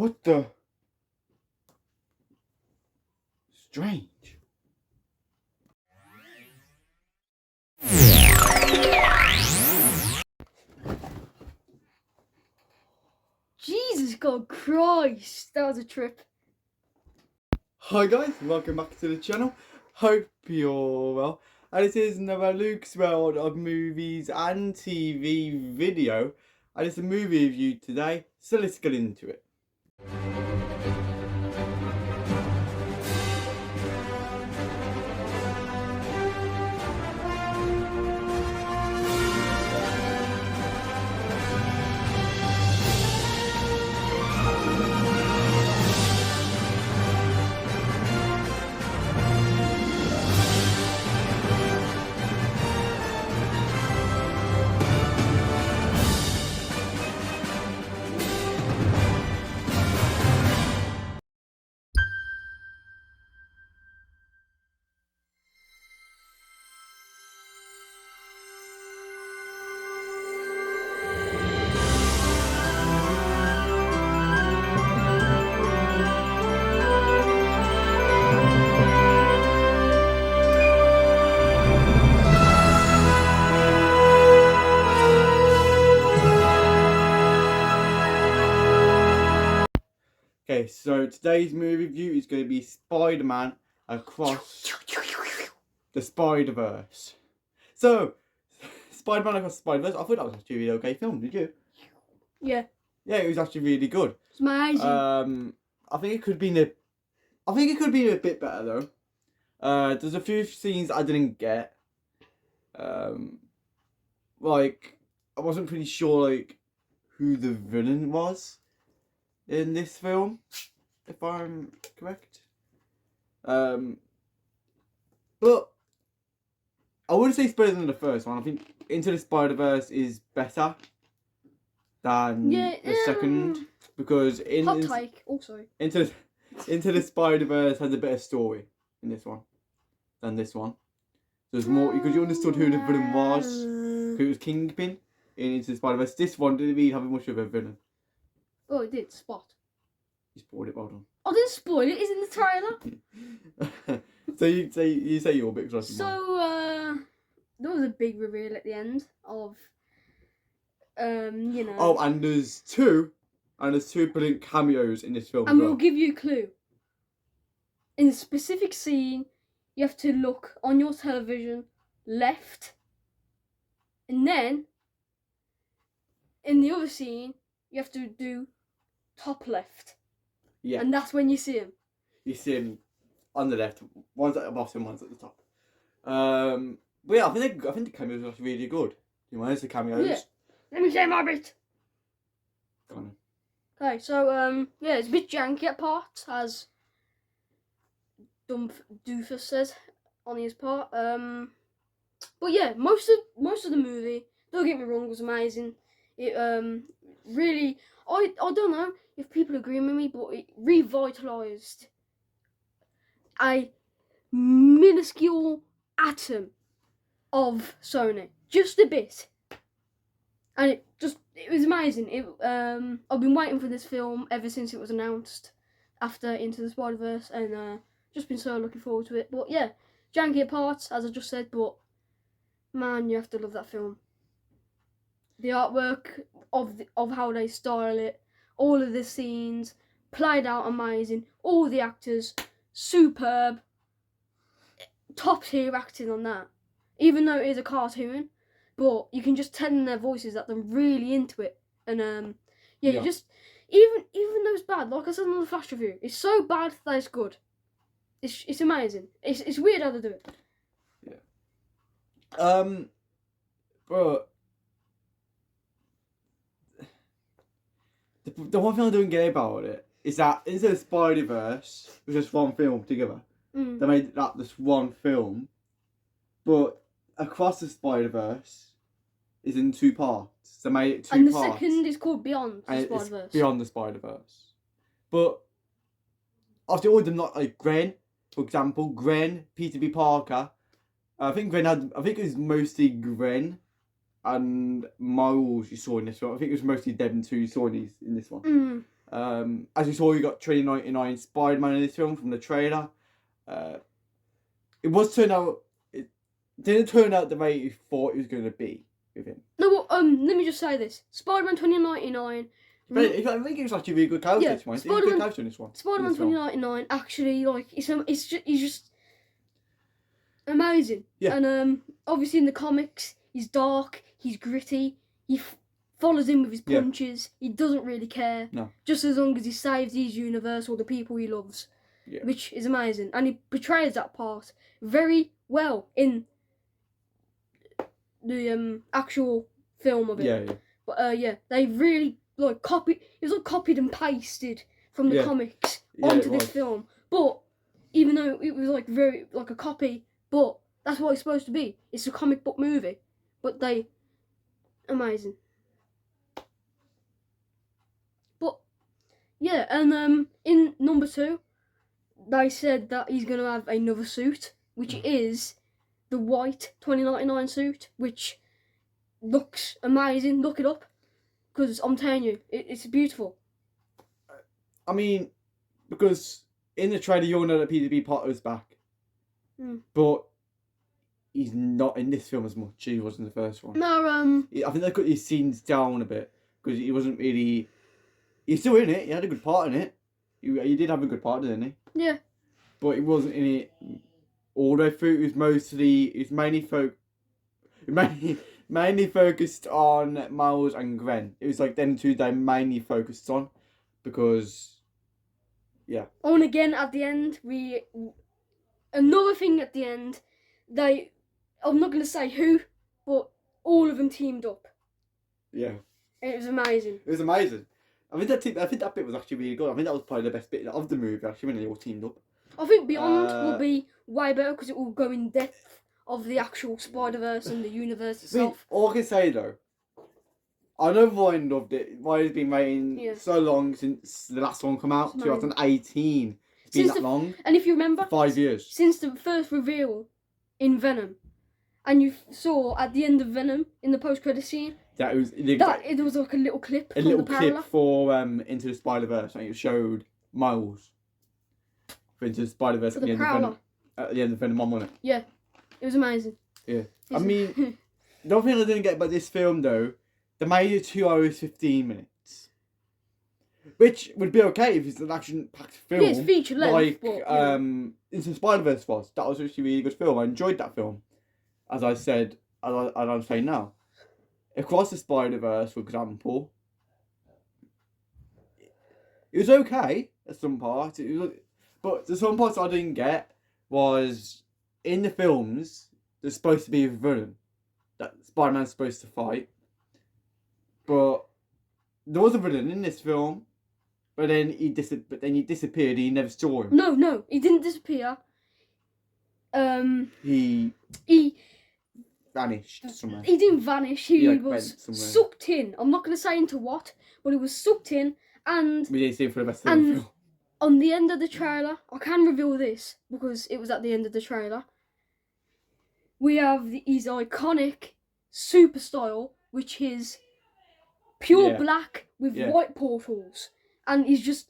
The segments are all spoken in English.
What the? Strange. Jesus God Christ, that was a trip. Hi guys, welcome back to the channel. Hope you're well. And this is another Luke's World of Movies and TV video. And it's a movie review today, so let's get into it. Okay, so today's movie review is going to be Spider-Man Across the Spider-Verse. So, Spider-Man Across the Spider-Verse, I thought that was actually a really okay film, did you? Yeah. Yeah, it was actually really good. It's amazing. I think it could be a bit better though. There's a few scenes I didn't get. Like I wasn't pretty sure like who the villain was in this film, if I'm correct. But I wouldn't say it's better than the first one. I think Into the Spider-Verse is better than the second, because hot take also. Into the Spider-Verse has a better story in this one than this one. There's more because you understood who the villain was, who it was Kingpin in Into the Spider-Verse. This one didn't really have much of a villain. Oh, it did. Spot. You spoiled it, well done. I didn't spoil it. It's in the trailer. So you say you're a bit closer. So there was a big reveal at the end of you know. Oh, and there's two brilliant cameos in this film. And we'll give you a clue. In a specific scene, you have to look on your television left, and then in the other scene, you have to do top left. Yeah. And that's when you see him. You see him on the left. One's at the bottom, one's at the top. But yeah, I think the cameos are actually really good. You want the cameos? Yeah. Let me say my bit. Go on. Okay, so yeah, it's a bit janky at parts, as Doofus says on his part. But yeah, most of the movie, don't get me wrong, was amazing. It really, I don't know if people agree with me, but it revitalized a minuscule atom of Sony, just a bit, and it was amazing. I've been waiting for this film ever since it was announced after Into the Spider-Verse, and just been so looking forward to it. But yeah, janky at parts, as I just said, but man, you have to love that film. The artwork of how they style it, all of the scenes played out amazing. All the actors superb, top tier acting on that. Even though it is a cartoon, but you can just tell in their voices that they're really into it. And yeah. Just even though it's bad, like I said on the Flash review, it's so bad that it's good. It's amazing. It's weird how they do it. Yeah. But the one thing I don't get about it is that Into the Spider-Verse was just one film together. They made that this one film, but Across the Spider-Verse is in two parts. They made it two parts. And the second is called Beyond the Spider-Verse. Beyond the Spider-Verse. But after all of them, not like Gwen, for example, Peter B. Parker. I think it was mostly Gwen and Miles you saw in this one. I think it was mostly them two you saw in this one. As we saw, you got 2099 Spider-Man in this film from the trailer. It didn't turn out the way you thought it was going to be with him. No, but let me just say this: Spider-Man 2099. But I think it was actually a really good character this one. He was a good character in this one. Spider-Man 2099 actually, like, he's just amazing. Yeah. And obviously in the comics, he's dark, he's gritty, he follows in with his punches. He doesn't really care. No. Just as long as he saves his universe or the people he loves. Yeah. Which is amazing. And he portrays that part very well in the actual film of it. Yeah. But they really copied. It was all copied and pasted from the comics onto this film. But even though it was very a copy, but that's what it's supposed to be. It's a comic book movie. But amazing. But yeah, and in number 2, they said that he's gonna have another suit, which is the white 2099 suit, which looks amazing. Look it up, because I'm telling you, it's beautiful. I mean, because in the trailer you all know that Peter B. Potter's back, but he's not in this film as much as he was in the first one. No, I think they cut his scenes down a bit because he wasn't really. He's still in it. He had a good part in it. He did have a good part, didn't he? Yeah. But he wasn't in it all the way through. It was mainly focused on Miles and Gwen. It was like them two they mainly focused on because, yeah. Oh, and again at the end, another thing at the end, I'm not gonna say who, but all of them teamed up. Yeah. And it was amazing. It was amazing. I think that bit was actually really good. I think that was probably the best bit of the movie actually when they all teamed up. I think Beyond will be way better because it will go in depth of the actual Spider-Verse and the universe itself. All I can say though, I know Ryan loved it. Ryan's been waiting so long since the last one came out, 2018. It's been that long. And if you remember, 5 years. Since the first reveal in Venom, and you saw at the end of Venom in the post-credit scene, it was like a little clip. A little clip for Into the Spider-Verse, and it showed Miles for Into the Spider-Verse at the end of Venom 1, wasn't it? Yeah, it was amazing. Yeah, I mean, the only thing I didn't get about this film though, they made it 2 hours 15 minutes, which would be okay if it's an action-packed film. Yeah, it's feature length, Into the Spider-Verse was. That was actually a really good film. I enjoyed that film, as I said, as I'm saying now. Across the Spider-Verse, for example, it was okay at some parts. But the some parts I didn't get was in the films. There's supposed to be a villain that Spider-Man's supposed to fight, but there was a villain in this film. But then he disappeared. He never saw him. No, he didn't disappear. He vanished somewhere. He didn't vanish. He was sucked in. I'm not going to say into what, but he was sucked in, and we didn't see him for the rest of the film. On the end of the trailer, I can reveal this because it was at the end of the trailer. We have his iconic super style, which is pure black with white portals, and he's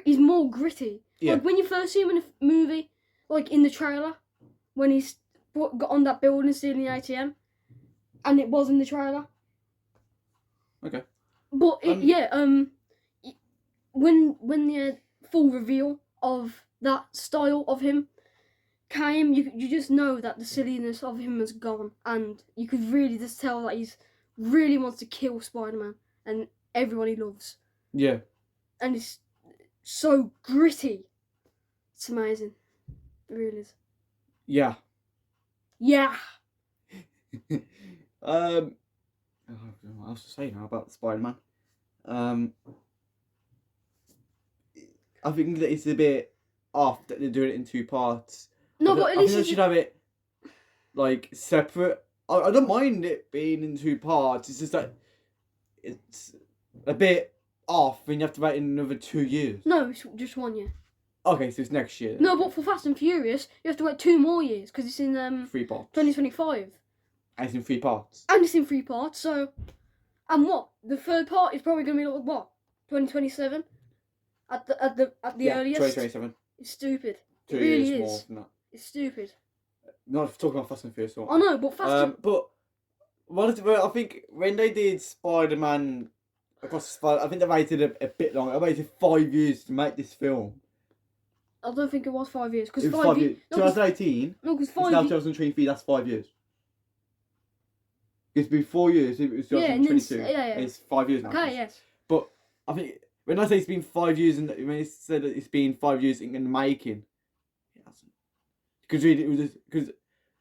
more gritty. Yeah. Like when you first see him in a movie, like in the trailer, when he's got on that building stealing the ATM, and it was in the trailer. Okay. But when the full reveal of that style of him came, you just know that the silliness of him has gone, and you could really just tell that he's really wants to kill Spider-Man and everyone he loves. Yeah. And it's so gritty. It's amazing. It really is. Yeah. Yeah. What else to say now about Spider-Man? I think that it's a bit off that they're doing it in 2 parts. No, but at least they should have it like separate. I don't mind it being in 2 parts. It's just that it's a bit off, and you have to wait another 2 years. No, it's just 1 year. Okay, so it's next year. No, but for Fast and Furious, you have to wait 2 more years because it's in 3 parts. 2025. And it's in 3 parts. And it's in 3 parts. So, and what? The 3rd part is probably gonna be like what? 2027 at the Yeah, earliest. 2027. It's stupid. 2 It really years more is. than that. It's stupid. Not talking about Fast and Furious. I know, but But I think when they did Spider-Man I think they waited a bit longer. They waited 5 years to make this film. I don't think it was 5 years because It was 5 5 years. 2018. No, because It's now 5 years. 2023. That's 5 years. It's been 4 years. It was Yeah, and then 2022. yeah. And it's 5 years now. Okay, yes. But I think when I say it's been 5 years, and when it said that it's been 5 years in the making, it hasn't. Because really, it was because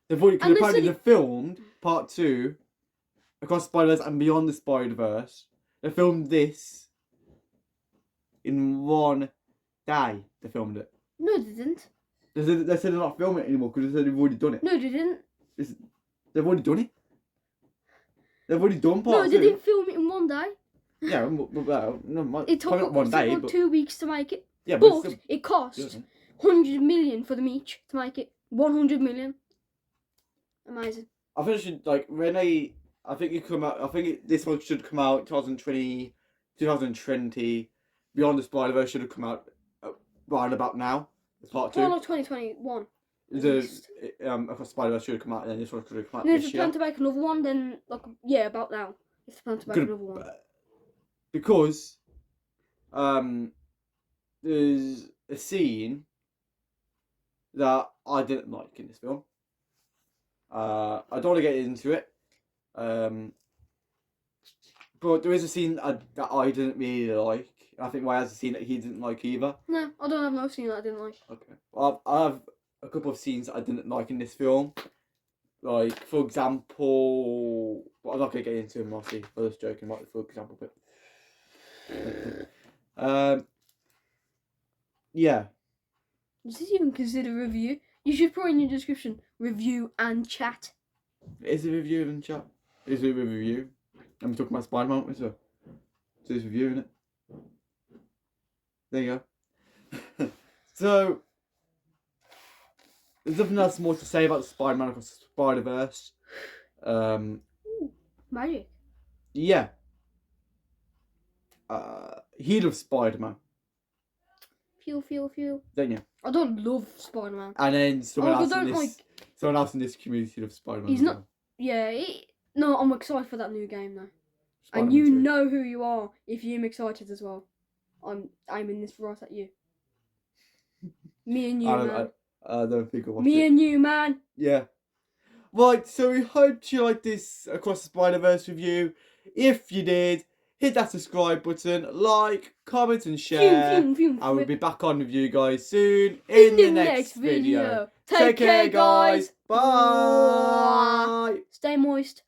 they've already And they apparently said they filmed part 2, Across the Spider-Verse and Beyond the Spider-Verse. They filmed this in 1 day. They filmed it. No, they didn't. They said they're not filming it anymore because they said they've already done it. No, they didn't. They've already done it. They've already done part No, 2. they didn't film it in 1 day. Yeah, well, no, It took probably not 1 day, like but 2 weeks to make it. yeah, But still, it cost yeah. 100 million for them each to make it. 100 million. Amazing. I think it should I think it come out. I think this one should come out 2020. Beyond the Spider-Verse should have come out right about now. It's part 2. Well, like 2021. Across the Spider-Verse should have come out, and then this one could have come out And if this they year. plan to make another one, then like about now. If they plan to make another one. Because there's a scene that I didn't like in this film. I don't want to get into it. But there is a scene that I didn't really like. I think Why has a scene that he didn't like either. No, I don't have no scene that I didn't like. Okay. Well, I have a couple of scenes that I didn't like in this film. Like, for example, well, I'm not going to get into them, obviously. I was joking about the for example bit. Yeah. Does this even consider review? You should put in your description review and chat. Is it a review in chat? Is it a review? I'm talking about Spider-Man, so it's review, isn't it? There you go. So, there's nothing else more to say about Spider-Man Across the Spider-Verse. Magic. Yeah. He loves Spider-Man, Feel. don't you? I don't love Spider-Man. And then someone else I in don't this, someone else in this community loves Spider-Man. He's as not- well. Yeah, no, I'm excited for that new game though. And Spider-Man you 2. know who you are if you're excited as well. I'm aiming this right at you. Me and you, man. I don't think I'll watch Me it. and you, man. Yeah. Right, so we hope you liked this Across the Spider-Verse review. If you did, hit that subscribe button, like, comment and share. And we'll be back on with you guys soon in the next video. Take care, guys. Bye. Stay moist.